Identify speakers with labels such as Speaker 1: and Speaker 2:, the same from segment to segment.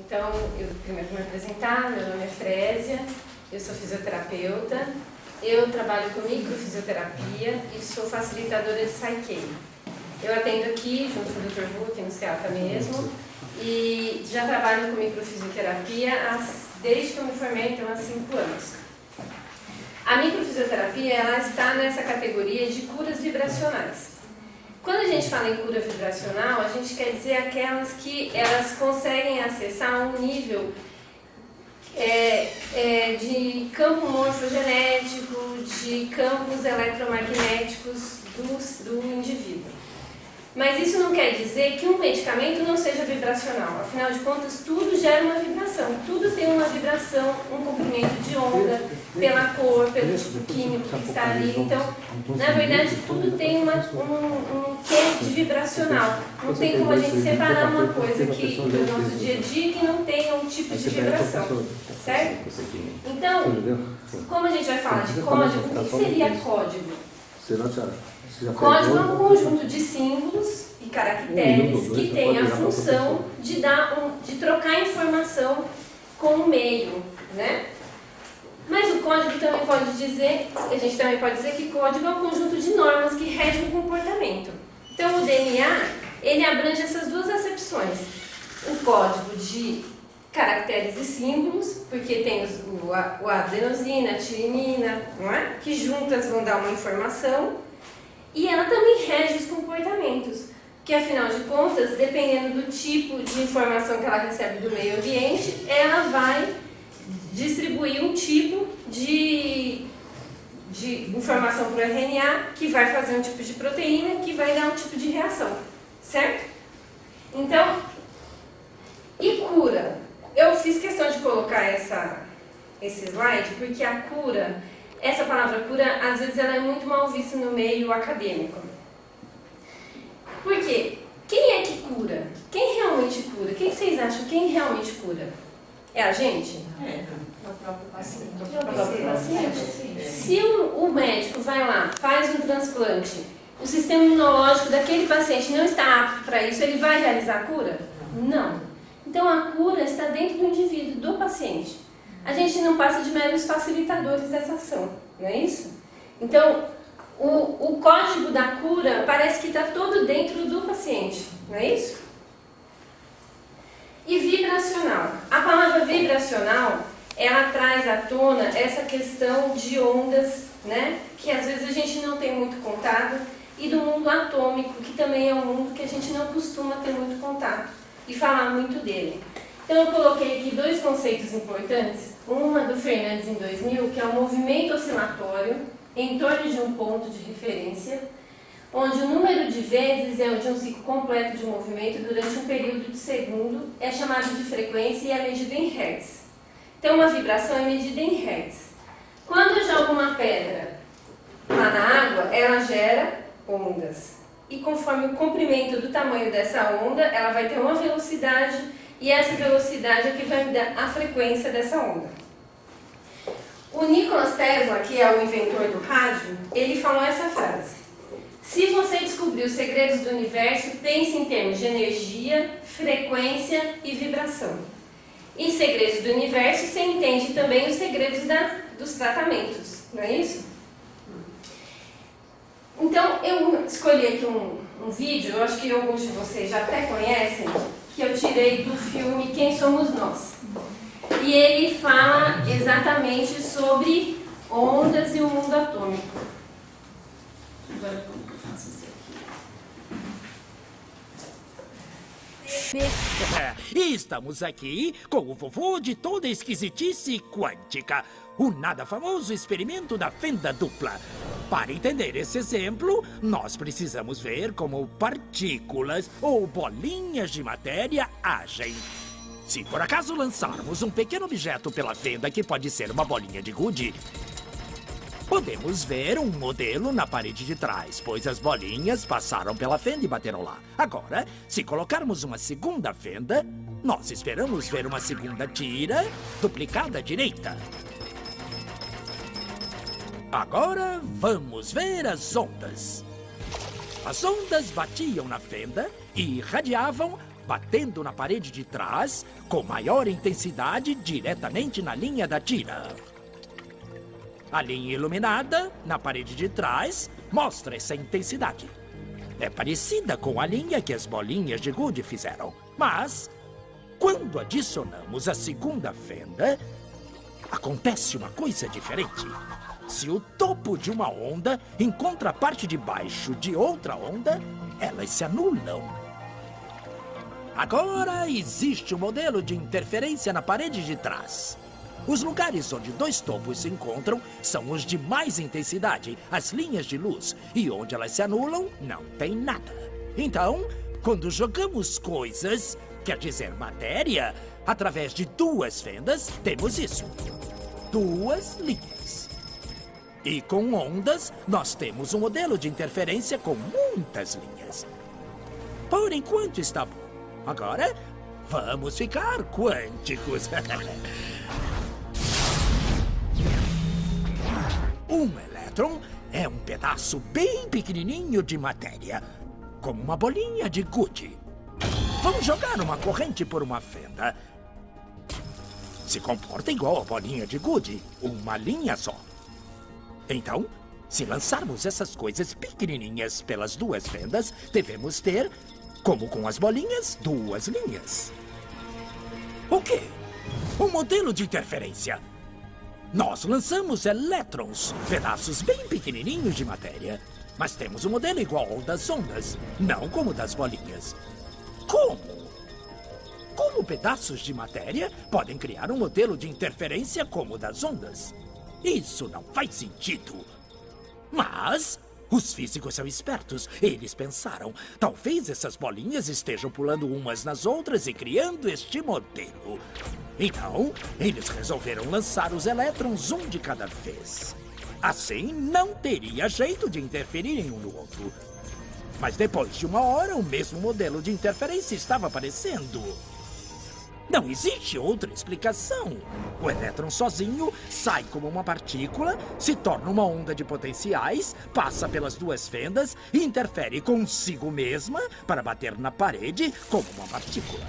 Speaker 1: Então, eu primeiro vou me apresentar, meu nome é Frésia, eu sou fisioterapeuta, eu trabalho com microfisioterapia e sou facilitadora de Psyche. Eu atendo aqui, junto com o Dr. Vu, aqui no SEATA mesmo, e já trabalho com microfisioterapia desde que eu me formei, então há 5 anos. A microfisioterapia, ela está nessa categoria de curas vibracionais. Quando a gente fala em cura vibracional, a gente quer dizer aquelas que elas conseguem acessar um nível de campo morfogenético, de campos eletromagnéticos do indivíduo. Mas isso não quer dizer que um medicamento não seja vibracional. Afinal de contas, tudo gera uma vibração. Tudo tem uma vibração, um comprimento de onda, pela cor, pelo tipo químico que está ali. Então, na verdade, tudo tem um quê de vibracional. Não tem como a gente separar uma coisa aqui do nosso dia a dia que não tenha um tipo de vibração. Certo? Então, como a gente vai falar de código, o que seria código? Código é um conjunto de símbolos e caracteres que tem a função de trocar informação com o meio, né? Mas o código também pode dizer, a gente também pode dizer que código é um conjunto de normas que regem o comportamento. Então o DNA, ele abrange essas duas acepções. O código de caracteres e símbolos, porque tem a adenosina, a tirinina, não é? Que juntas vão dar uma informação. E ela também rege os comportamentos, que afinal de contas, dependendo do tipo de informação que ela recebe do meio ambiente, ela vai distribuir um tipo de informação para o RNA, que vai fazer um tipo de proteína, que vai dar um tipo de reação, certo? Então, e cura? Eu fiz questão de colocar esse slide, porque a cura... Essa palavra cura, às vezes, ela é muito mal vista no meio acadêmico. Por quê? Quem é que cura? Quem realmente cura? Quem vocês acham? Quem realmente cura? É a gente?
Speaker 2: É o próprio paciente.
Speaker 1: É o próprio paciente. Se o médico vai lá, faz um transplante, o sistema imunológico daquele paciente não está apto para isso, ele vai realizar a cura? Não. Então, a cura está dentro do indivíduo, do paciente. A gente não passa de meros facilitadores dessa ação, não é isso? Então, o código da cura parece que está todo dentro do paciente, não é isso? E vibracional. A palavra vibracional, ela traz à tona essa questão de ondas, né? Que às vezes a gente não tem muito contato, e do mundo atômico, que também é um mundo que a gente não costuma ter muito contato e falar muito dele. Então eu coloquei aqui 2 conceitos importantes, uma do Fernandes em 2000, que é o movimento oscilatório em torno de um ponto de referência, onde o número de vezes é o de um ciclo completo de movimento durante um período de segundo, é chamado de frequência e é medido em Hertz. Então uma vibração é medida em Hertz. Quando eu jogo uma pedra lá na água, ela gera ondas. E conforme o comprimento do tamanho dessa onda, ela vai ter uma velocidade. E essa velocidade é que vai me dar a frequência dessa onda. O Nikola Tesla, que é o inventor do rádio, ele falou essa frase: se você descobrir os segredos do universo, pense em termos de energia, frequência e vibração. Em segredos do universo, você entende também os segredos dos tratamentos, não é isso? Então, eu escolhi aqui um vídeo, eu acho que alguns de vocês já até conhecem, que eu tirei do filme Quem Somos Nós. E ele fala exatamente sobre ondas e o mundo atômico. Agora como que eu faço isso
Speaker 3: aqui? E estamos aqui com o vovô de toda esquisitice quântica, o nada famoso experimento da fenda dupla. Para entender esse exemplo, nós precisamos ver como partículas ou bolinhas de matéria agem. Se por acaso lançarmos um pequeno objeto pela fenda, que pode ser uma bolinha de gude, podemos ver um modelo na parede de trás, pois as bolinhas passaram pela fenda e bateram lá. Agora, se colocarmos uma segunda fenda, nós esperamos ver uma segunda tira duplicada à direita. Agora, vamos ver as ondas. As ondas batiam na fenda e irradiavam batendo na parede de trás com maior intensidade diretamente na linha da tira. A linha iluminada na parede de trás mostra essa intensidade. É parecida com a linha que as bolinhas de gude fizeram, mas quando adicionamos a segunda fenda, acontece uma coisa diferente. Se o topo de uma onda encontra a parte de baixo de outra onda, elas se anulam. Agora existe um modelo de interferência na parede de trás. Os lugares onde dois topos se encontram são os de mais intensidade, as linhas de luz, e onde elas se anulam, não tem nada. Então, quando jogamos coisas, quer dizer matéria, através de duas fendas, temos isso. Duas linhas. E com ondas, nós temos um modelo de interferência com muitas linhas. Por enquanto está bom. Agora, vamos ficar quânticos. Um elétron é um pedaço bem pequenininho de matéria, como uma bolinha de gude. Vamos jogar uma corrente por uma fenda. Se comporta igual a bolinha de gude, uma linha só. Então, se lançarmos essas coisas pequenininhas pelas duas fendas, devemos ter, como com as bolinhas, duas linhas. O quê? Um modelo de interferência. Nós lançamos elétrons, pedaços bem pequenininhos de matéria. Mas temos um modelo igual ao das ondas, não como o das bolinhas. Como? Como pedaços de matéria podem criar um modelo de interferência como o das ondas? Isso não faz sentido. Mas os físicos são espertos. Eles pensaram, talvez essas bolinhas estejam pulando umas nas outras e criando este modelo. Então, eles resolveram lançar os elétrons um de cada vez. Assim, não teria jeito de interferirem um no outro. Mas depois de uma hora, o mesmo modelo de interferência estava aparecendo. Não existe outra explicação. O elétron sozinho sai como uma partícula, se torna uma onda de potenciais, passa pelas duas fendas e interfere consigo mesma para bater na parede como uma partícula.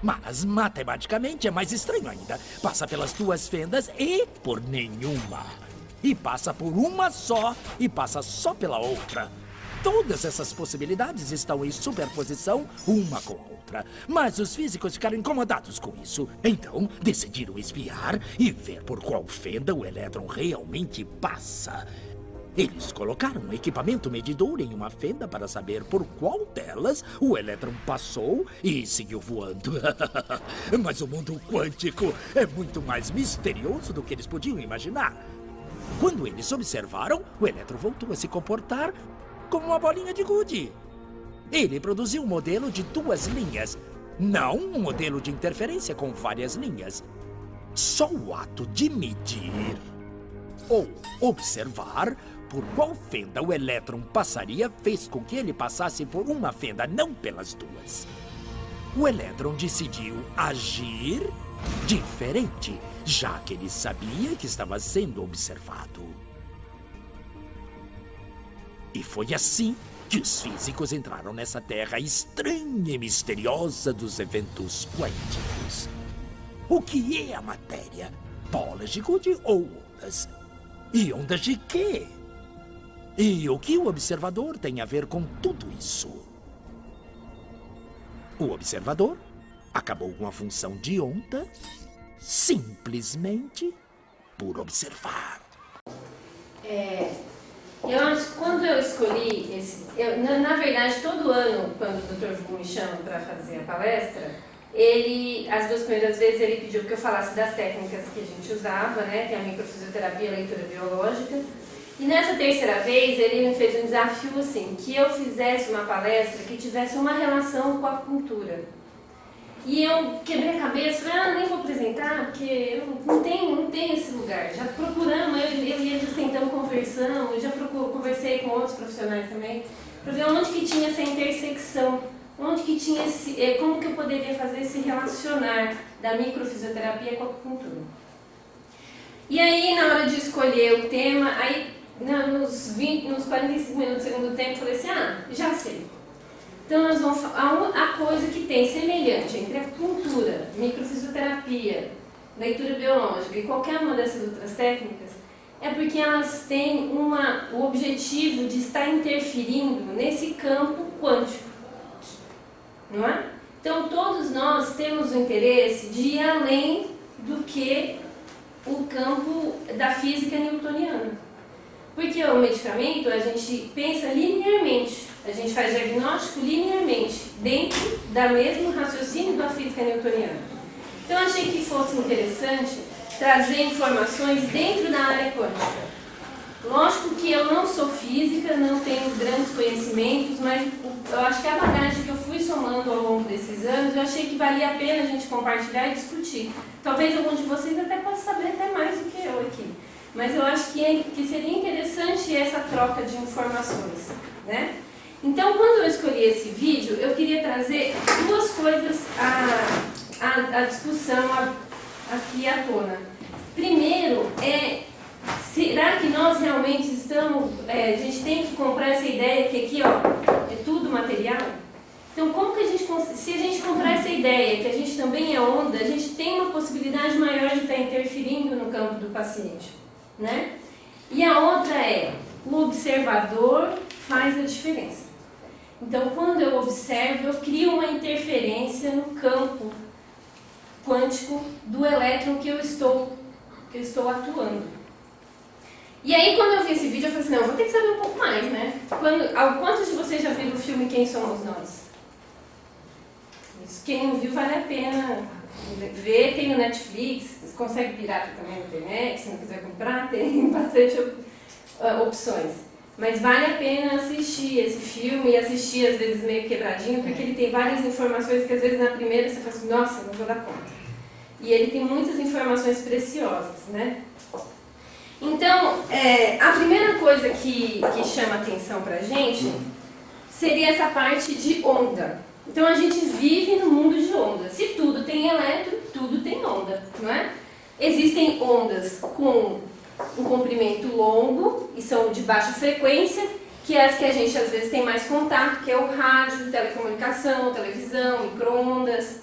Speaker 3: Mas, matematicamente, é mais estranho ainda. Passa pelas duas fendas e por nenhuma. E passa por uma só e passa só pela outra. Todas essas possibilidades estão em superposição uma com a outra. Mas os físicos ficaram incomodados com isso. Então, decidiram espiar e ver por qual fenda o elétron realmente passa. Eles colocaram um equipamento medidor em uma fenda para saber por qual delas o elétron passou e seguiu voando. Mas o mundo quântico é muito mais misterioso do que eles podiam imaginar. Quando eles observaram, o elétron voltou a se comportar como uma bolinha de gude. Ele produziu um modelo de duas linhas, não um modelo de interferência com várias linhas. Só o ato de medir ou observar por qual fenda o elétron passaria fez com que ele passasse por uma fenda, não pelas duas. O elétron decidiu agir diferente, já que ele sabia que estava sendo observado. E foi assim que os físicos entraram nessa terra estranha e misteriosa dos eventos quânticos. O que é a matéria? Bolas de gude ou ondas? E ondas de quê? E o que o observador tem a ver com tudo isso? O observador acabou com a função de onda simplesmente por observar.
Speaker 1: Eu acho que quando eu escolhi esse... na verdade, todo ano, quando o Dr. Vu me chama para fazer a palestra, as duas primeiras vezes, ele pediu que eu falasse das técnicas que a gente usava, né? Tem a microfisioterapia e a leitura biológica. E nessa terceira vez, ele me fez um desafio assim, que eu fizesse uma palestra que tivesse uma relação com a acupuntura. E eu quebrei a cabeça, falei, nem vou apresentar, porque não tem esse lugar. Já procuramos, eu e ele já sentamos, conversamos, já conversei com outros profissionais também, para ver onde que tinha essa intersecção, onde que tinha como que eu poderia fazer esse relacionar da microfisioterapia com a acupuntura. E aí, na hora de escolher o tema, aí nos 45 minutos do segundo tempo, eu falei assim, já sei. Então, nós vamos a coisa que tem semelhante entre a acupuntura, microfisioterapia, leitura biológica e qualquer uma dessas outras técnicas, é porque elas têm o objetivo de estar interferindo nesse campo quântico, não é? Então, todos nós temos o interesse de ir além do que o campo da física newtoniana. Porque o medicamento, a gente pensa linearmente, a gente faz diagnóstico linearmente, dentro da mesmo raciocínio da física newtoniana. Então, eu achei que fosse interessante trazer informações dentro da área quântica. Lógico que eu não sou física, não tenho grandes conhecimentos, mas eu acho que a bagagem que eu fui somando ao longo desses anos, eu achei que valia a pena a gente compartilhar e discutir. Talvez alguns de vocês até possam saber até mais do que eu aqui. Mas eu acho que seria interessante essa troca de informações, né? Então, quando eu escolhi esse vídeo, eu queria trazer duas coisas à discussão aqui à tona. Primeiro, será que nós realmente estamos... a gente tem que comprar essa ideia que aqui, ó, é tudo material? Então, como que se a gente comprar essa ideia que a gente também é onda, a gente tem uma possibilidade maior de estar interferindo no campo do paciente, né? E a outra é, o observador faz a diferença. Então, quando eu observo, eu crio uma interferência no campo quântico do elétron que eu estou atuando. E aí, quando eu vi esse vídeo, eu falei assim, não, vou ter que saber um pouco mais, né? Quantos de vocês já viram o filme Quem Somos Nós? Quem não viu, vale a pena ver, tem no Netflix, você consegue pirata também na internet, se não quiser comprar, tem bastante opções. Mas vale a pena assistir esse filme e assistir às vezes meio quebradinho, porque ele tem várias informações que às vezes na primeira você fala assim, nossa, não vou dar conta. E ele tem muitas informações preciosas, né? Então, a primeira coisa que chama atenção pra gente seria essa parte de onda. Então a gente vive no mundo de onda. Se tudo tem elétron, tudo tem onda, não é? Existem ondas com um comprimento longo e são de baixa frequência, que é as que a gente às vezes tem mais contato, que é o rádio, telecomunicação, televisão, micro-ondas.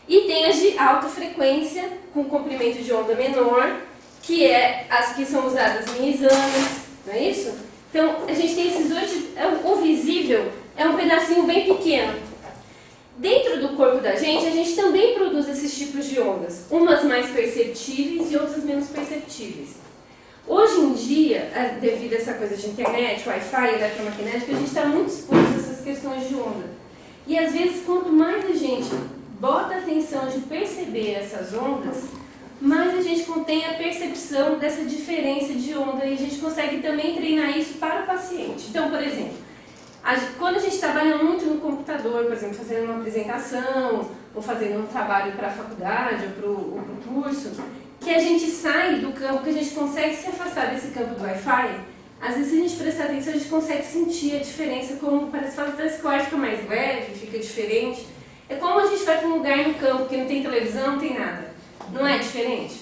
Speaker 1: E tem as de alta frequência, com comprimento de onda menor, que é as que são usadas em exames, não é isso? Então, a gente tem esses dois tipos. O visível é um pedacinho bem pequeno. Dentro do corpo da gente, a gente também produz esses tipos de ondas, umas mais perceptíveis e outras menos perceptíveis. Hoje em dia, devido a essa coisa de internet, Wi-Fi, eletromagnética, a gente está muito exposto a essas questões de onda. E às vezes, quanto mais a gente bota a atenção de perceber essas ondas, mais a gente tem a percepção dessa diferença de onda e a gente consegue também treinar isso para o paciente. Então, por exemplo, quando a gente trabalha muito no computador, por exemplo, fazendo uma apresentação ou fazendo um trabalho para a faculdade ou para o curso, que a gente sai do campo, que a gente consegue se afastar desse campo do Wi-Fi, às vezes se a gente prestar atenção, a gente consegue sentir a diferença, como parece que o ar fica mais leve, fica diferente. É como a gente vai para um lugar no campo que não tem televisão, não tem nada. Não é diferente?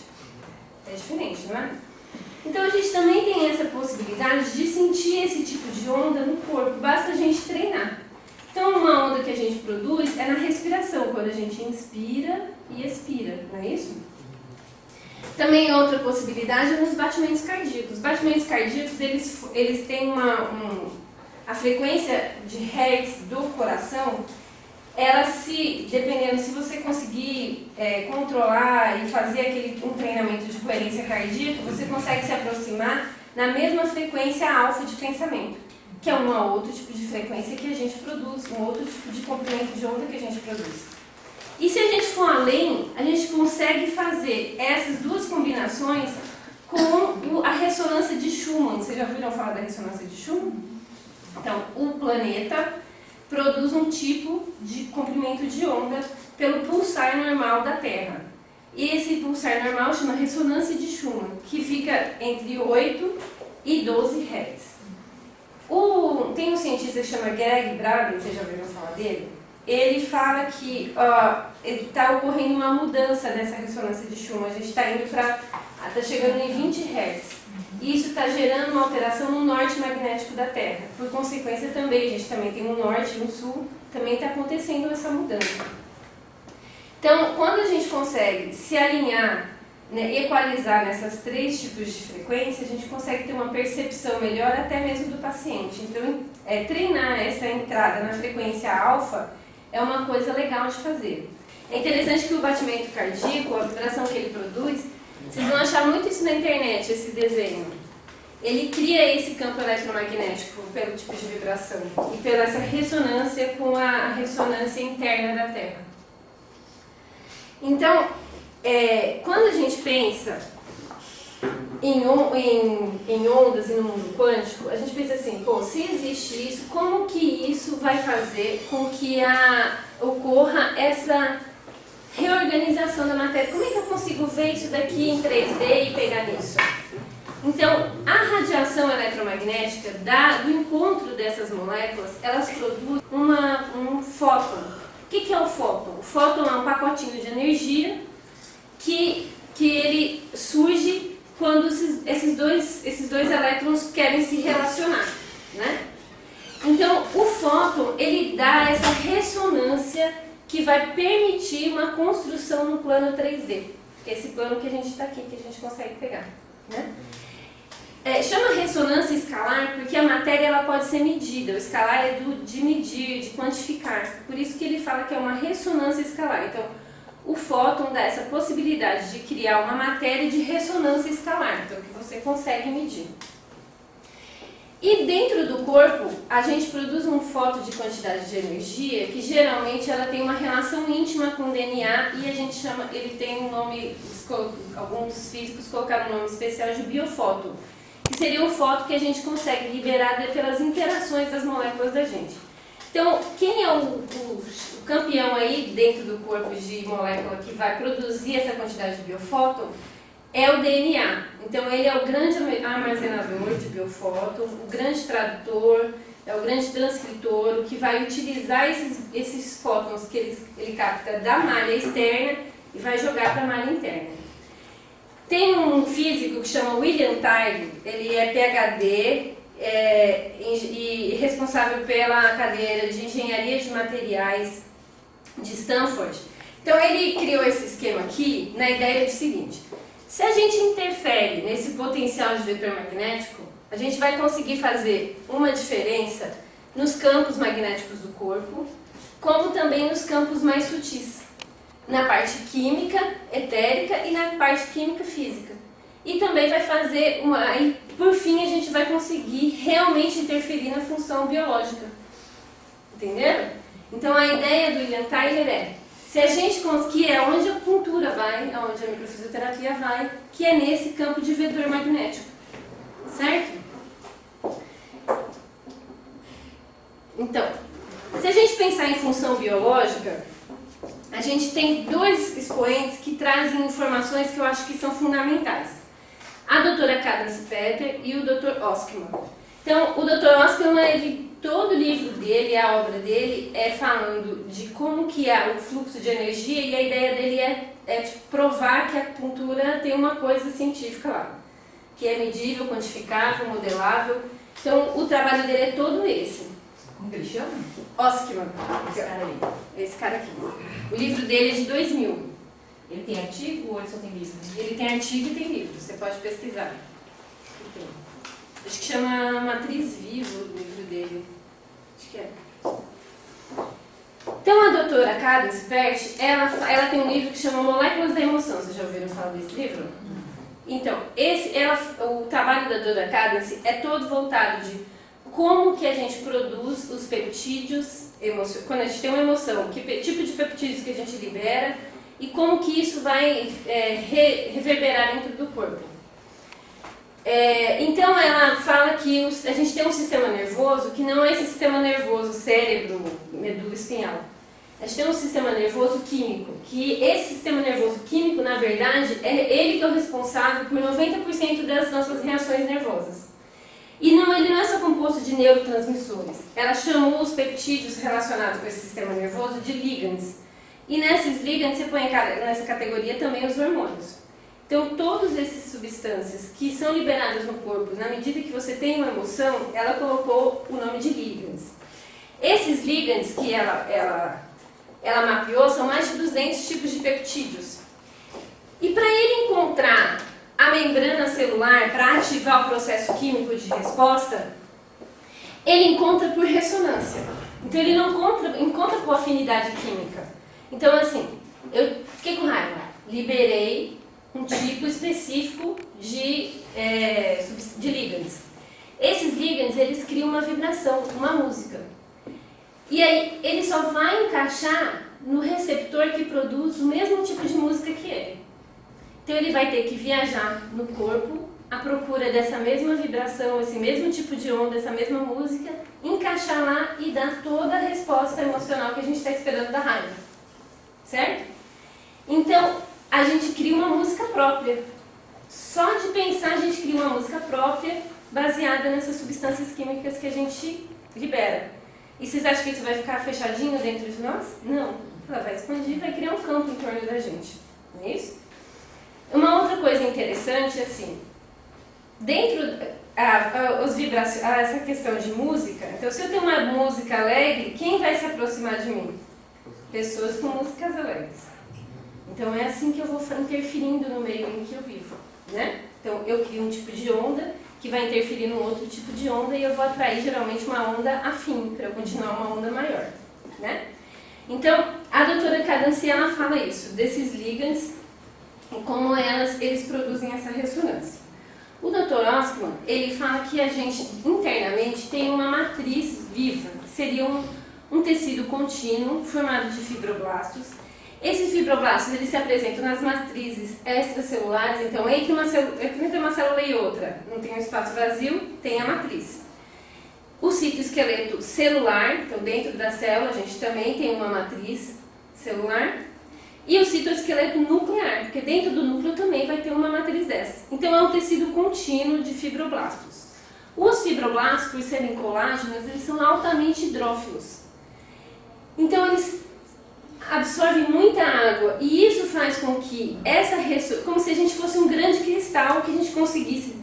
Speaker 1: É diferente, não é? Então a gente também tem essa possibilidade de sentir esse tipo de onda no corpo, basta a gente treinar. Então uma onda que a gente produz é na respiração, quando a gente inspira e expira, não é isso? Também outra possibilidade é nos batimentos cardíacos. Os batimentos cardíacos, eles têm a frequência de hertz do coração, ela dependendo, se você conseguir controlar e fazer um treinamento de coerência cardíaca, você consegue se aproximar na mesma frequência alfa de pensamento, que é um outro tipo de frequência que a gente produz, um outro tipo de comprimento de onda que a gente produz. E se a gente for além, a gente consegue fazer essas duas combinações com a ressonância de Schumann. Vocês já ouviram falar da ressonância de Schumann? Então, o planeta produz um tipo de comprimento de onda pelo pulsar normal da Terra. E esse pulsar normal chama ressonância de Schumann, que fica entre 8 e 12 Hz. Tem um cientista que chama Greg Braden, vocês já ouviram falar dele? Ele fala que está ocorrendo uma mudança nessa ressonância de Schumann. A gente está chegando em 20 Hz. E isso está gerando uma alteração no norte magnético da Terra. Por consequência também, a gente também tem um norte e um sul, também está acontecendo essa mudança. Então, quando a gente consegue se alinhar, né, equalizar nessas 3 tipos de frequência, a gente consegue ter uma percepção melhor até mesmo do paciente. Então, treinar essa entrada na frequência alfa é uma coisa legal de fazer. É interessante que o batimento cardíaco, a vibração que ele produz, vocês vão achar muito isso na internet, esse desenho. Ele cria esse campo eletromagnético pelo tipo de vibração e pela essa ressonância com a ressonância interna da Terra. Então, quando a gente pensa em ondas e no mundo quântico, a gente pensa assim, pô, se existe isso, como que isso vai fazer com que ocorra essa reorganização da matéria? Como é que eu consigo ver isso daqui em 3D e pegar nisso? Então, a radiação eletromagnética do encontro dessas moléculas, elas produzem um fóton. O que é o fóton? O fóton é um pacotinho de energia que ele surge quando esses dois elétrons querem se relacionar, né? Então, o fóton, ele dá essa ressonância que vai permitir uma construção no plano 3D, que é esse plano que a gente está aqui, que a gente consegue pegar, né? Chama ressonância escalar porque a matéria ela pode ser medida. O escalar é de medir, de quantificar. Por isso que ele fala que é uma ressonância escalar. Então, o fóton dá essa possibilidade de criar uma matéria de ressonância escalar, então que você consegue medir. E dentro do corpo, a gente produz um fóton de quantidade de energia que geralmente ela tem uma relação íntima com o DNA e a gente chama, ele tem um nome, alguns físicos colocaram um nome especial de biofóton, que seria um fóton que a gente consegue liberar pelas interações das moléculas da gente. Então, quem é o campeão aí dentro do corpo de molécula que vai produzir essa quantidade de biofóton? É o DNA. Então, ele é o grande armazenador de biofóton, o grande tradutor, é o grande transcritor, o que vai utilizar esses fótons que ele capta da malha externa e vai jogar para a malha interna. Tem um físico que chama William Tyree, ele é PhD e responsável pela cadeira de Engenharia de Materiais de Stanford. Então, ele criou esse esquema aqui na ideia do seguinte: se a gente interfere nesse potencial de vetor magnético, a gente vai conseguir fazer uma diferença nos campos magnéticos do corpo, como também nos campos mais sutis, na parte química, etérica e na parte química física. E também vai fazer e por fim a gente vai conseguir realmente interferir na função biológica. Entenderam? Então a ideia do William Tyler se a gente conseguir, é onde a acupuntura vai, onde a microfisioterapia vai, que é nesse campo de vetor magnético. Certo? Então, se a gente pensar em função biológica, a gente tem 2 expoentes que trazem informações que eu acho que são fundamentais. A doutora Cadence Petter e o Dr. Oskman. Então, o Dr. Oskman, todo o livro dele, a obra dele, é falando de como que é o fluxo de energia e a ideia dele é provar que a acupuntura tem uma coisa científica lá, que é medível, quantificável, modelável. Então, o trabalho dele é todo esse.
Speaker 2: Como que ele chama?
Speaker 1: Oskman.
Speaker 2: Esse cara ali.
Speaker 1: Esse cara aqui. O livro dele é de 2000.
Speaker 2: Ele tem artigo ou ele só tem livro?
Speaker 1: Ele tem artigo e tem livro, você pode pesquisar. Acho que chama Matriz Viva o livro dele. Acho que é. Então a doutora Cadence Petter, ela tem um livro que chama Moléculas da Emoção. Vocês já ouviram falar desse livro? Então, o trabalho da doutora Cadence é todo voltado de como que a gente produz os peptídeos, quando a gente tem uma emoção, que tipo de peptídeos que a gente libera e como que isso vai reverberar dentro do corpo. Então ela fala que a gente tem um sistema nervoso que não é esse sistema nervoso cérebro, medula espinhal. A gente tem um sistema nervoso químico, que esse sistema nervoso químico, na verdade, é ele que é o responsável por 90% das nossas reações nervosas. E ele não é só composto de neurotransmissores. Ela chamou os peptídeos relacionados com esse sistema nervoso de ligands. E nesses ligands você põe nessa categoria também os hormônios. Então, todas essas substâncias que são liberadas no corpo, na medida que você tem uma emoção, ela colocou o nome de ligands. Esses ligands que ela mapeou são mais de 200 tipos de peptídeos. E para ele encontrar a membrana celular para ativar o processo químico de resposta, ele encontra por ressonância. Então ele não encontra por afinidade química. Então assim, eu fiquei com raiva, liberei um tipo específico de ligands. Esses ligands, eles criam uma vibração, uma música. E aí ele só vai encaixar no receptor que produz o mesmo tipo de música que ele. Então ele vai ter que viajar no corpo à procura dessa mesma vibração, esse mesmo tipo de onda, essa mesma música, encaixar lá e dar toda a resposta emocional que a gente está esperando da raiva. Certo? Então, a gente cria uma música própria. Só de pensar, a gente cria uma música própria baseada nessas substâncias químicas que a gente libera. E vocês acham que isso vai ficar fechadinho dentro de nós? Não. Ela vai expandir e vai criar um campo em torno da gente. Não é isso? Uma outra coisa interessante, assim, dentro essa questão de música, então se eu tenho uma música alegre, quem vai se aproximar de mim? Pessoas com músicas alegres. Então é assim que eu vou interferindo no meio em que eu vivo, né? Então eu crio um tipo de onda que vai interferir num outro tipo de onda e eu vou atrair geralmente uma onda afim, para eu continuar uma onda maior, né? Então a doutora Cadanci, ela fala isso, desses ligands, como eles produzem essa ressonância. O Dr. Osman, ele fala que a gente internamente tem uma matriz viva, que seria um tecido contínuo formado de fibroblastos. Esses fibroblastos, eles se apresentam nas matrizes extracelulares, então entre uma célula e outra, não tem um espaço vazio, tem a matriz. O citoesqueleto celular, então dentro da célula a gente também tem uma matriz celular. E o citoesqueleto nuclear, porque dentro do núcleo também vai ter uma matriz dessa. Então é um tecido contínuo de fibroblastos. Os fibroblastos, por serem colágenos, eles são altamente hidrófilos. Então eles absorvem muita água e isso faz com que como se a gente fosse um grande cristal que a gente conseguisse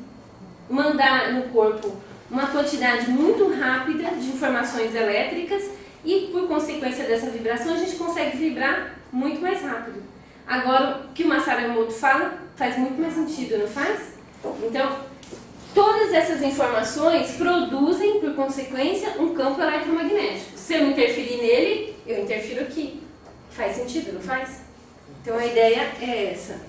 Speaker 1: mandar no corpo uma quantidade muito rápida de informações elétricas e por consequência dessa vibração a gente consegue vibrar muito mais rápido. Agora, o que o Masaru Emoto fala faz muito mais sentido, não faz? Então, todas essas informações produzem, por consequência, um campo eletromagnético. Se eu interferir nele, eu interfiro aqui. Faz sentido, não faz? Então, a ideia é essa.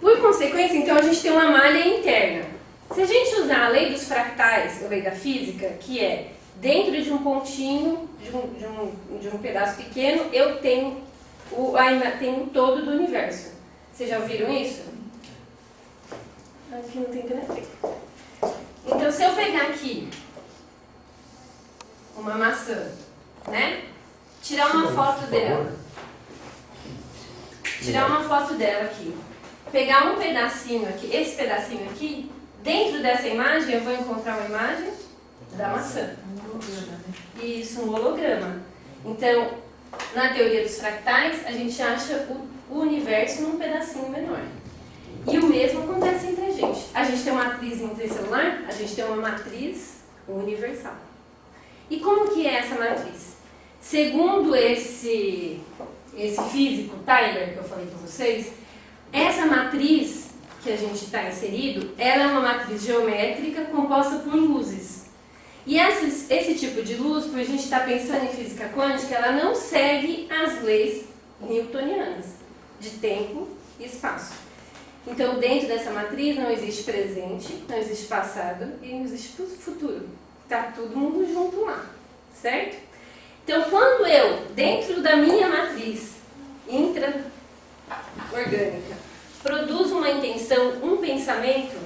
Speaker 1: Por consequência, então, a gente tem uma malha interna. Se a gente usar a lei dos fractais, a lei da física, que é dentro de um pontinho, de um pedaço pequeno, eu tenho o todo do universo. Vocês já ouviram isso? Aqui não tem gráfico. Então, se eu pegar aqui uma maçã, né? Tirar uma foto dela. Tirar uma foto dela aqui. Pegar um pedacinho aqui, esse pedacinho aqui, dentro dessa imagem eu vou encontrar uma imagem da maçã. Isso, um holograma. Então, na teoria dos fractais, a gente acha o universo num pedacinho menor. E o mesmo acontece entre a gente. A gente tem uma matriz intracelular, a gente tem uma matriz universal. E como que é essa matriz? Segundo esse físico, Tyler, que eu falei para vocês, essa matriz que a gente está inserido, ela é uma matriz geométrica composta por luzes. E esse tipo de luz, por a gente estar pensando em física quântica, ela não segue as leis newtonianas de tempo e espaço. Então, dentro dessa matriz não existe presente, não existe passado e não existe futuro. Está todo mundo junto lá, certo? Então, quando eu, dentro da minha matriz intra-orgânica, produzo uma intenção, um pensamento,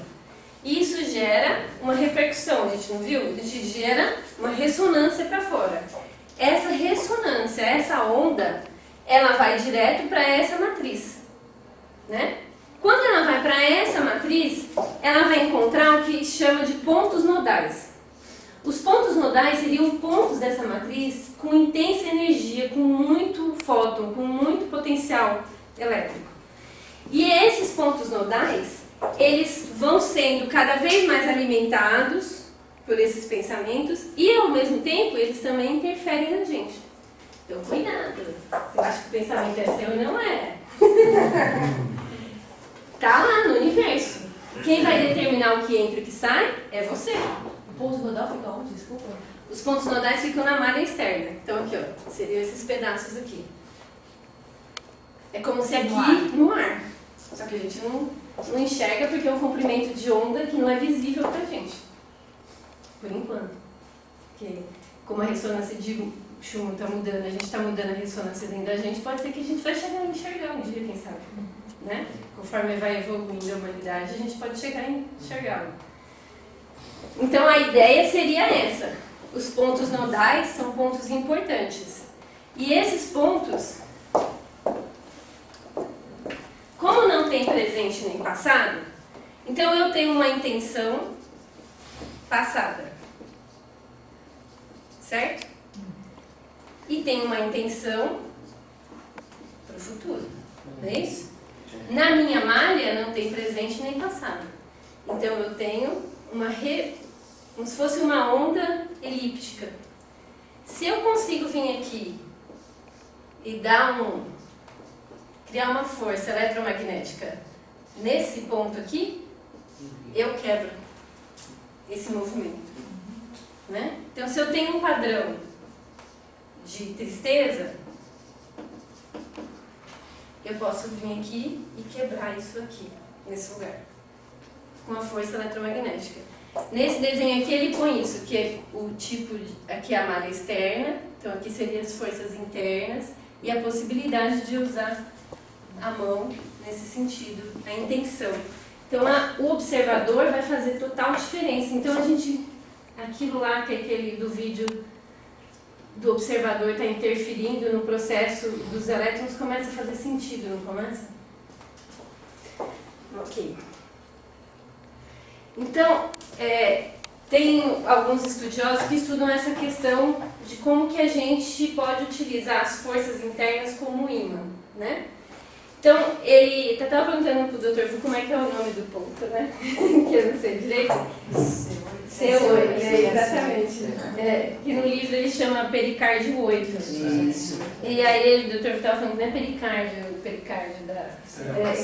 Speaker 1: isso gera uma repercussão, a gente não viu? A gente gera uma ressonância para fora. Essa ressonância, essa onda, ela vai direto para essa matriz, né? Quando ela vai para essa matriz, ela vai encontrar o que chama de pontos nodais. Os pontos nodais seriam pontos dessa matriz com intensa energia, com muito fóton, com muito potencial elétrico. E esses pontos nodais, eles vão sendo cada vez mais alimentados por esses pensamentos e, ao mesmo tempo, eles também interferem na gente. Então, cuidado. Você acha que o pensamento é seu e não é. Tá lá no universo. Quem vai determinar o que entra e o que sai é você.
Speaker 2: O ponto nodal fica onde? Desculpa.
Speaker 1: Os pontos nodais ficam na malha externa. Então, aqui, ó, seriam esses pedaços aqui. É como se aqui no ar. Só que a gente não enxerga porque é um comprimento de onda que não é visível pra gente. Por enquanto. Porque como a ressonância de Schumann está mudando, a gente está mudando a ressonância dentro da gente, pode ser que a gente vai chegar a enxergar um dia, quem sabe. Né? Conforme vai evoluindo a humanidade, a gente pode chegar a enxergá-lo. Então a ideia seria essa. Os pontos nodais são pontos importantes. E esses pontos, como não tem presente nem passado, então eu tenho uma intenção passada. Certo? E tenho uma intenção para o futuro. Não é isso? Na minha malha não tem presente nem passado. Então eu tenho como se fosse uma onda elíptica. Se eu consigo vir aqui e criar uma força eletromagnética nesse ponto aqui, eu quebro esse movimento. Né? Então, se eu tenho um padrão de tristeza, eu posso vir aqui e quebrar isso aqui, nesse lugar, com a força eletromagnética. Nesse desenho aqui ele põe isso, que é o tipo aqui é a malha externa, então aqui seriam as forças internas e a possibilidade de usar a mão nesse sentido, a intenção. Então o observador vai fazer total diferença. Então aquilo lá que é aquele do vídeo do observador está interferindo no processo dos elétrons, começa a fazer sentido, não começa? Ok. Então, tem alguns estudiosos que estudam essa questão de como que a gente pode utilizar as forças internas como imã, né? Então, ele estava perguntando para o Dr. Fu como é que é o nome do ponto, né? Que eu não sei direito. C8, exatamente. Que no livro ele chama pericárdio 8.
Speaker 4: Isso.
Speaker 1: E aí o Dr. Fu estava falando que não é pericárdio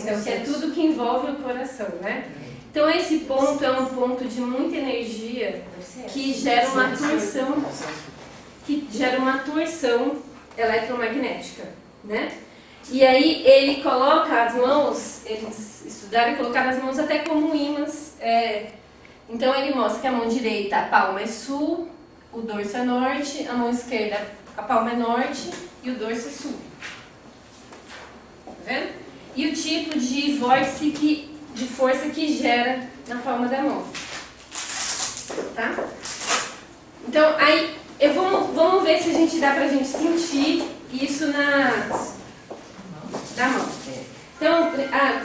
Speaker 1: então, que é tudo que envolve o coração, né? Então, esse ponto é um ponto de muita energia que gera uma torção eletromagnética, né? E aí ele coloca as mãos, eles estudaram e colocaram as mãos até como ímãs. Então ele mostra que a mão direita, a palma é sul, o dorso é norte, a mão esquerda, a palma é norte e o dorso é sul. Tá vendo? E o tipo de vórtice de força que gera na palma da mão. Tá? Então aí vamos ver se a gente dá pra gente sentir isso na mão. Então,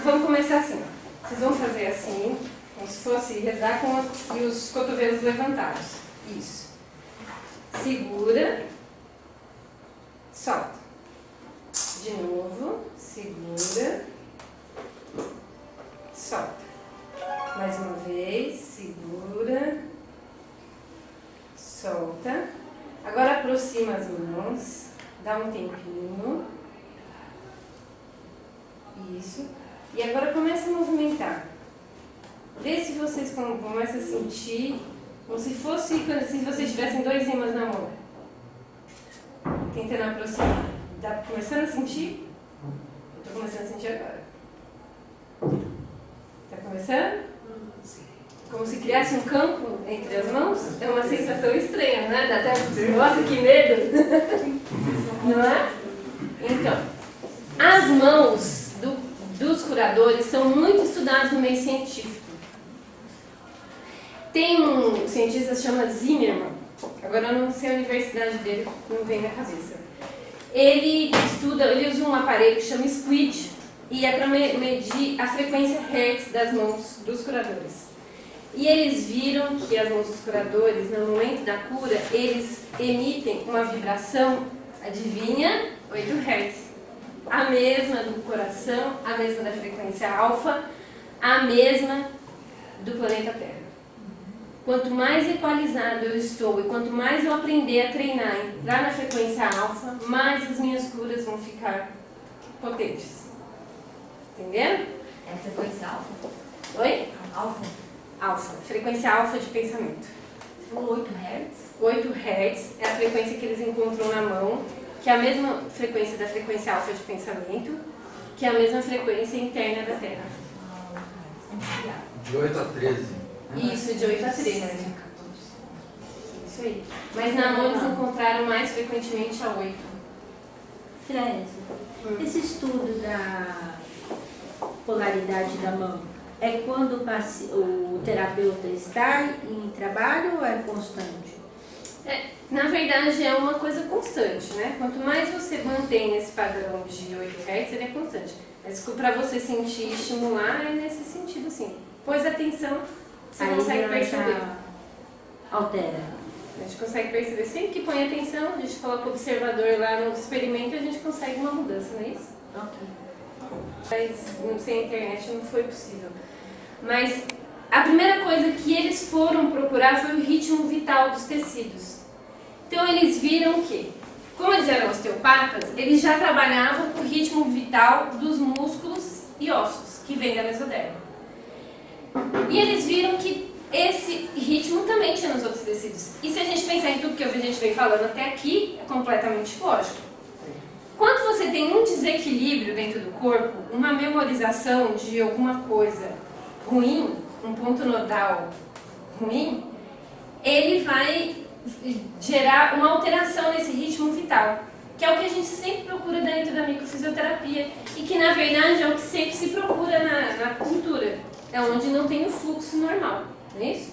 Speaker 1: vamos começar assim. Vocês vão fazer assim, como se fosse rezar e os cotovelos levantados. Isso. Segura. Solta. De novo. Segura. Solta. Mais uma vez. Segura. Solta. Agora aproxima as mãos. Dá um tempinho. Isso. E agora começa a movimentar. Vê se vocês começam a sentir como se fosse se vocês tivessem dois ímãs na mão. Tentando aproximar. Tá começando a sentir? Eu tô começando a sentir agora. Tá começando? Como se criasse um campo entre as mãos. É uma sensação estranha, né? Dá até nossa, que medo! Não é? Então, as mãos dos curadores são muito estudados no meio científico. Tem um cientista que se chama Zimmermann, agora eu não sei a universidade dele, não vem na cabeça. Ele usa um aparelho que chama Squid e é para medir a frequência Hertz das mãos dos curadores. E eles viram que as mãos dos curadores, no momento da cura, eles emitem uma vibração, adivinha? 8 Hz. a mesma do coração, a mesma da frequência alfa, a mesma do planeta Terra. Quanto mais equalizado eu estou e quanto mais eu aprender a treinar, entrar na frequência alfa, mais as minhas curas vão ficar potentes. Entenderam?
Speaker 2: É a frequência alfa?
Speaker 1: Oi?
Speaker 2: Alfa?
Speaker 1: Alfa. Frequência alfa de pensamento.
Speaker 2: Você falou 8 Hz?
Speaker 1: 8 Hz é a frequência que eles encontram na mão, que é a mesma frequência da frequência alfa de pensamento, que é a mesma frequência interna da Terra.
Speaker 4: De 8 a 13.
Speaker 1: Isso, de 8 a 13. Isso aí. Mas na mão eles encontraram mais frequentemente a 8.
Speaker 5: Fresno, esse estudo da polaridade da mão é quando o terapeuta está em trabalho ou é constante?
Speaker 1: Na verdade é uma coisa constante, né? Quanto mais você mantém esse padrão de 8 Hz, ele é constante. Mas para você sentir e estimular é nesse sentido, assim. Pôs atenção, você
Speaker 5: Aí
Speaker 1: consegue
Speaker 5: ela
Speaker 1: perceber.
Speaker 5: já altera.
Speaker 1: A gente consegue perceber. Sempre que põe atenção, a gente coloca o observador lá no experimento e a gente consegue uma mudança, não é isso?
Speaker 5: Ok.
Speaker 1: Mas sem a internet não foi possível. Mas a primeira coisa que eles foram procurar foi o ritmo vital dos tecidos. Então eles viram que, como eles eram osteopatas, eles já trabalhavam com o ritmo vital dos músculos e ossos, que vem da mesoderma. E eles viram que esse ritmo também tinha nos outros tecidos. E se a gente pensar em tudo que a gente vem falando até aqui, é completamente lógico. Quando você tem um desequilíbrio dentro do corpo, uma memorização de alguma coisa ruim, um ponto nodal ruim, ele vai gerar uma alteração nesse ritmo vital, que é o que a gente sempre procura dentro da microfisioterapia e que na verdade é o que sempre se procura na cultura, é onde não tem o fluxo normal, não é isso?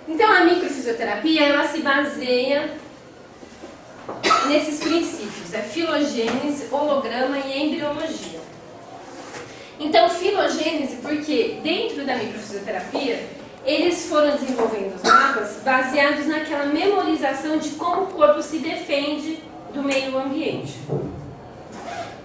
Speaker 1: Então a microfisioterapia ela se baseia nesses princípios, é filogênese, holograma e embriologia. Então filogênese porque dentro da microfisioterapia eles foram desenvolvendo os mapas baseados naquela memorização de como o corpo se defende do meio ambiente.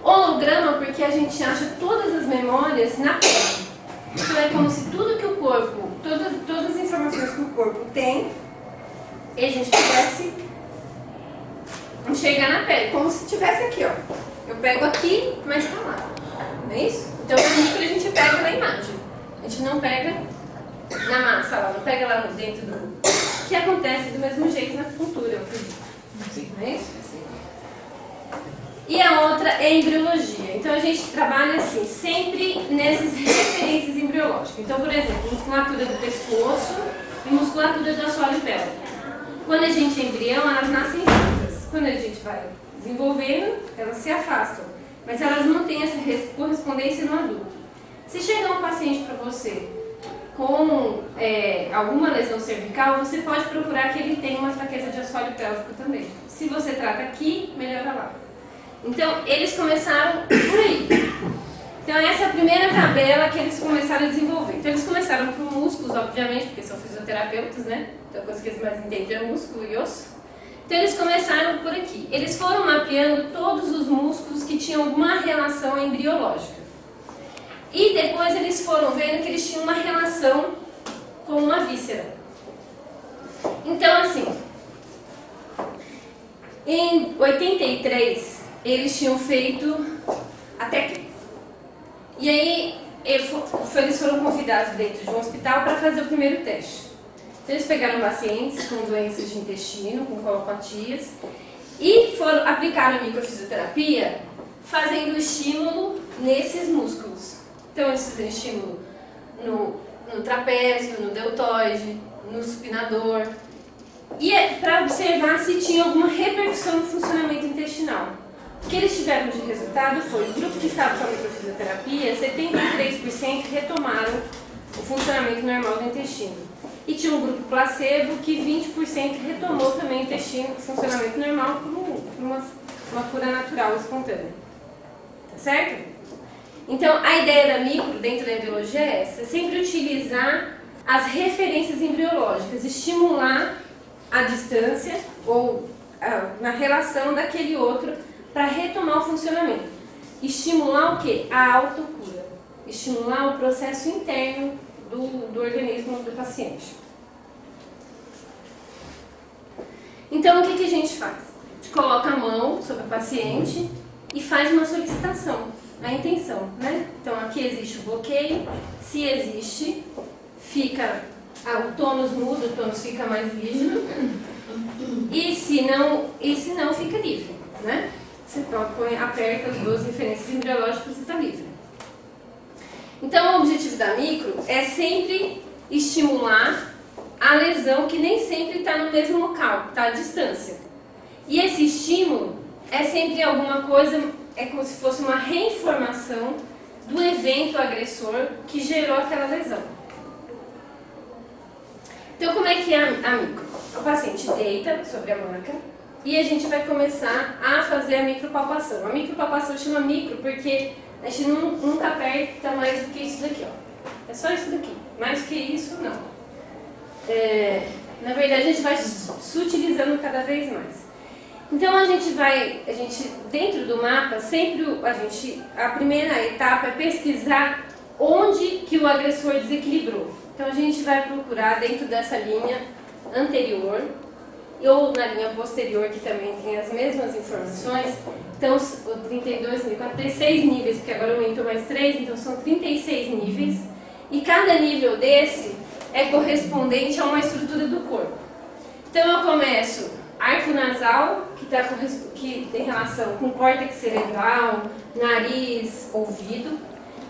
Speaker 1: Holograma porque a gente acha todas as memórias na pele. Então é como se tudo que o corpo, todas as informações que o corpo tem, a gente pudesse enxergar na pele, como se estivesse aqui, ó. Eu pego aqui, mas tá lá. Não é isso? Então na micro a gente pega na imagem. A gente não pega na massa lá, não pega lá dentro do... que acontece do mesmo jeito na cultura, eu acredito. Não é isso? E a outra é a embriologia. Então a gente trabalha assim, sempre nessas referências embriológicas. Então, por exemplo, musculatura do pescoço e musculatura do assoalho pélvico. Quando a gente é embrião, elas nascem juntas. Quando a gente vai desenvolvendo, elas se afastam. Mas elas não têm essa correspondência no adulto. Se chegar um paciente para você com alguma lesão cervical, você pode procurar que ele tenha uma fraqueza de assoalho pélvico também. Se você trata aqui, melhora lá. Então, eles começaram por aí. Então, essa é a primeira tabela que eles começaram a desenvolver. Então, eles começaram por músculos, obviamente, porque são fisioterapeutas, né? Então, a coisa que eles mais entendem é músculo e osso. Então, eles começaram por aqui. Eles foram mapeando todos os músculos que tinham alguma relação embriológica. E depois eles foram vendo que eles tinham uma relação com uma víscera. Então, assim, em 83, eles tinham feito até aqui. E aí, eles foram convidados dentro de um hospital para fazer o primeiro teste. Então, eles pegaram pacientes com doenças de intestino, com colopatias, e aplicaram a microfisioterapia fazendo estímulo nesses músculos. Então, eles fizeram estímulo no trapézio, no deltoide, no supinador, e para observar se tinha alguma repercussão no funcionamento intestinal. O que eles tiveram de resultado foi, o grupo que estava com a microfisioterapia, 73% retomaram o funcionamento normal do intestino. E tinha um grupo placebo que 20% retomou também o intestino, o funcionamento normal, por uma cura natural espontânea. Tá certo? Então, a ideia da micro, dentro da embriologia, é essa, sempre utilizar as referências embriológicas, estimular a distância ou na relação daquele outro para retomar o funcionamento. Estimular o quê? A autocura. Estimular o processo interno do organismo do paciente. Então, o que a gente faz? A gente coloca a mão sobre o paciente e faz uma solicitação, a intenção, né? Então, aqui existe o bloqueio. Se existe, fica o tônus muda, o tônus fica mais rígido. E se não fica livre, né? Você aperta as duas referências embriológicas e está livre. Então, o objetivo da micro é sempre estimular a lesão que nem sempre está no mesmo local, está à distância. E esse estímulo é sempre alguma coisa, é como se fosse uma reinformação do evento agressor que gerou aquela lesão. Então, como é que é a micro? O paciente deita sobre a maca e a gente vai começar a fazer a micropalpação. A micropalpação chama micro porque a gente nunca aperta mais do que isso daqui, ó. É só isso daqui. Mais que isso, não. Na verdade, a gente vai sutilizando cada vez mais. Então, dentro do mapa, sempre a primeira etapa é pesquisar onde que o agressor desequilibrou. Então, a gente vai procurar dentro dessa linha anterior ou na linha posterior, que também tem as mesmas informações. Então, 32, 36 níveis, porque agora aumentou mais 3, então são 36 níveis. E cada nível desse é correspondente a uma estrutura do corpo. Então, eu começo arco nasal, que tem relação com córtex cerebral, nariz, ouvido.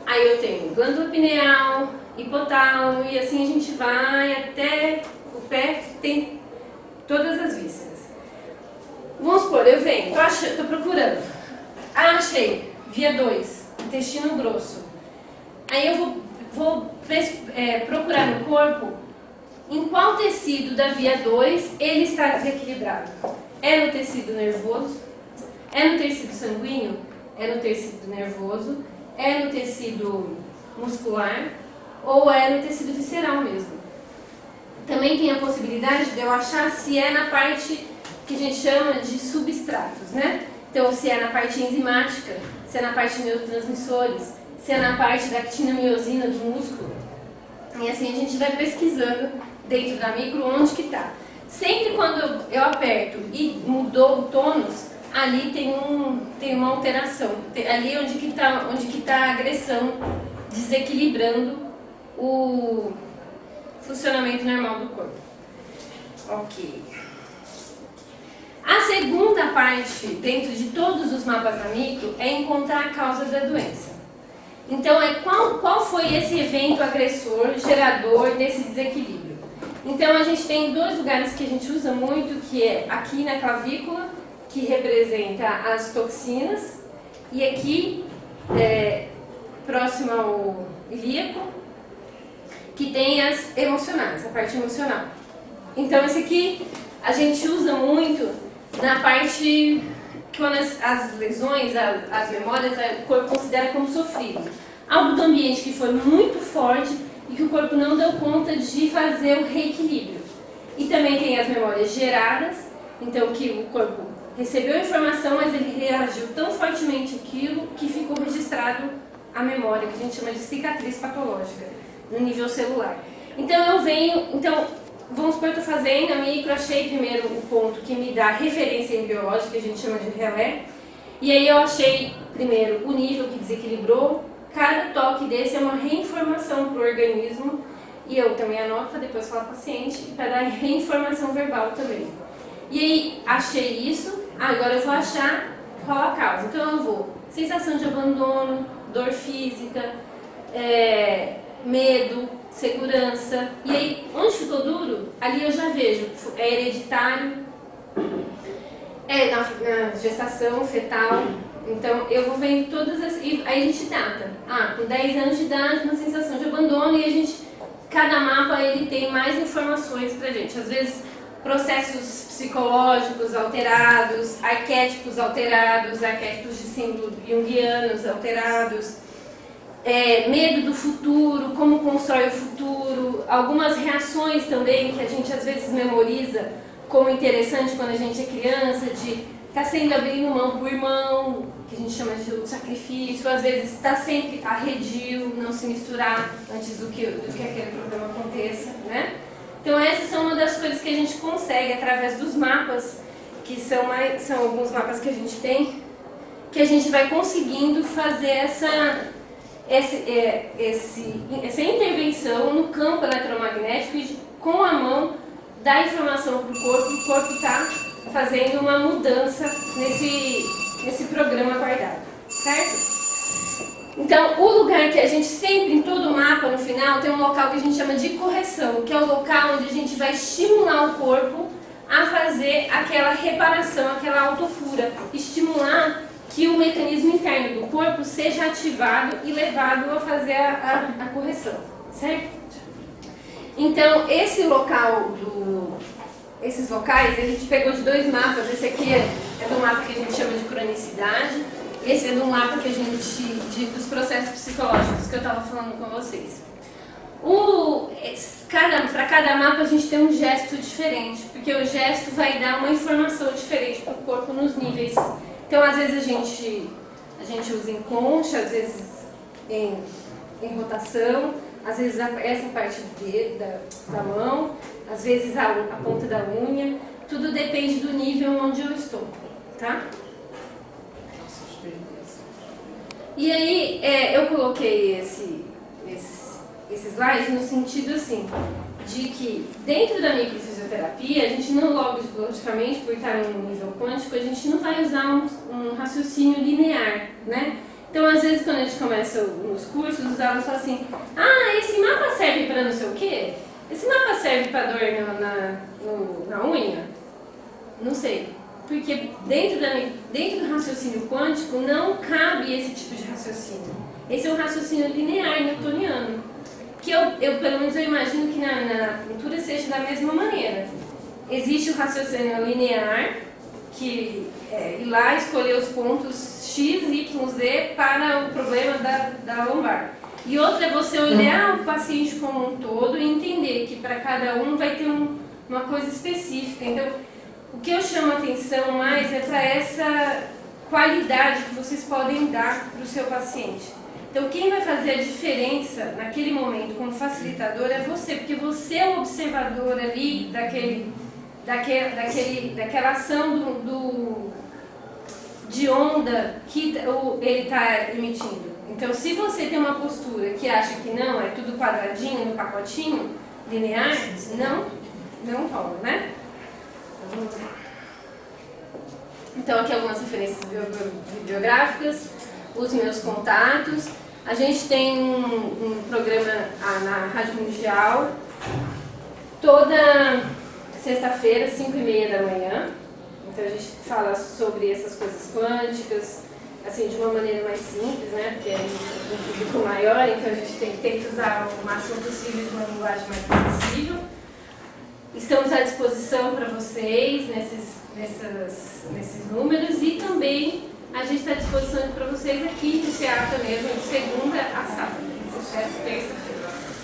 Speaker 1: Aí eu tenho glândula pineal, hipotálamo, e assim a gente vai até o pé, tem todas as vísceras. Vamos supor, eu venho, tô procurando. Achei, via 2, intestino grosso. Aí eu vou procurar no corpo em qual tecido da via 2 ele está desequilibrado. É no tecido nervoso? É no tecido sanguíneo? É no tecido nervoso? É no tecido muscular? Ou é no tecido visceral mesmo? Também tem a possibilidade de eu achar se é na parte que a gente chama de substratos, né? Então, se é na parte enzimática, se é na parte de neurotransmissores, se é na parte da actina-miosina do músculo. E assim a gente vai pesquisando dentro da micro onde que está. Sempre quando eu aperto e mudou o tônus, ali tem uma alteração. Ali onde que tá a agressão, desequilibrando o funcionamento normal do corpo. Ok. A segunda parte, dentro de todos os mapas da micro, é encontrar a causa da doença. Então, qual foi esse evento agressor, gerador desse desequilíbrio? Então, a gente tem dois lugares que a gente usa muito, que é aqui na clavícula, que representa as toxinas, e aqui, próximo ao ilíaco, que tem as emocionais, a parte emocional. Então, esse aqui a gente usa muito na parte, quando as lesões, as memórias, o corpo considera como sofrido. Algo do ambiente que foi muito forte e que o corpo não deu conta de fazer o reequilíbrio. E também tem as memórias geradas, então que o corpo recebeu a informação, mas ele reagiu tão fortemente àquilo que ficou registrado a memória, que a gente chama de cicatriz patológica, no nível celular. Então vamos supor que eu estou fazendo a micro, achei primeiro o ponto que me dá referência embriológica, que a gente chama de relé, e aí eu achei primeiro o nível que desequilibrou. Cada toque desse é uma reinformação para o organismo, e eu também anoto para depois falar para o paciente, para dar reinformação verbal também. E aí, achei isso, agora eu vou achar qual a causa. Então eu vou, sensação de abandono, dor física, medo, segurança. E aí, onde ficou duro, ali eu já vejo, é hereditário, na gestação fetal. Então, eu vou vendo todas as... E aí a gente data. Com 10 anos de idade, uma sensação de abandono, e cada mapa ele tem mais informações pra gente. Às vezes, processos psicológicos alterados, arquétipos alterados, arquétipos de símbolo junguianos alterados, medo do futuro, como constrói o futuro, algumas reações também que a gente às vezes memoriza como interessante quando a gente é criança, de está sendo abrindo mão por mão, que a gente chama de sacrifício, às vezes está sempre arredio, não se misturar antes do que aquele problema aconteça, né? Então essas são uma das coisas que a gente consegue através dos mapas, que são alguns mapas que a gente tem, que a gente vai conseguindo fazer essa intervenção no campo eletromagnético e com a mão dar informação para o corpo está fazendo uma mudança nesse programa guardado, certo? Então, o lugar que a gente sempre, em todo mapa, no final, tem um local que a gente chama de correção, que é o local onde a gente vai estimular o corpo a fazer aquela reparação, aquela autocura, estimular que o mecanismo interno do corpo seja ativado e levado a fazer a correção, certo? Então, esses locais, a gente pegou de 2 mapas. Esse aqui é do mapa que a gente chama de cronicidade, esse é do mapa que a gente, dos processos psicológicos que eu estava falando com vocês. Para cada mapa a gente tem um gesto diferente, porque o gesto vai dar uma informação diferente para o corpo nos níveis. Então, às vezes a gente usa em concha, às vezes em rotação, às vezes essa parte da mão, às vezes a ponta da unha. Tudo depende do nível onde eu estou, tá? E aí, eu coloquei esse slide no sentido assim, de que dentro da microfisioterapia, a gente não, logicamente, por estar em um nível quântico, a gente não vai usar um raciocínio linear, né? Então, às vezes, quando a gente começa nos cursos, os alunos falam assim, esse mapa serve para não sei o quê? Esse mapa serve para dor na unha? Não sei. Porque dentro do raciocínio quântico não cabe esse tipo de raciocínio. Esse é um raciocínio linear, newtoniano. Que pelo menos eu imagino que na pintura seja da mesma maneira. Existe o raciocínio linear, que ir lá escolher os pontos X, Y, Z para o problema da lombar. E outra é você olhar o paciente como um todo e entender que para cada um vai ter uma coisa específica. Então, o que eu chamo a atenção mais é para essa qualidade que vocês podem dar para o seu paciente. Então, quem vai fazer a diferença naquele momento como facilitador é você, porque você é o observador ali daquela ação de onda que ele está emitindo. Então, se você tem uma postura que acha que não, é tudo quadradinho, no pacotinho, linear, não rola, né? Então, aqui algumas referências bibliográficas, os meus contatos. A gente tem um programa na Rádio Mundial, toda sexta-feira, 5h30 da manhã. Então a gente fala sobre essas coisas quânticas, assim, de uma maneira mais simples, né? Porque a gente tem um público maior, então a gente tenta usar o máximo possível de uma linguagem mais acessível. Estamos à disposição para vocês nesses números e também a gente está à disposição para vocês aqui no Seattle mesmo, de segunda a sábado, exceto terça-feira.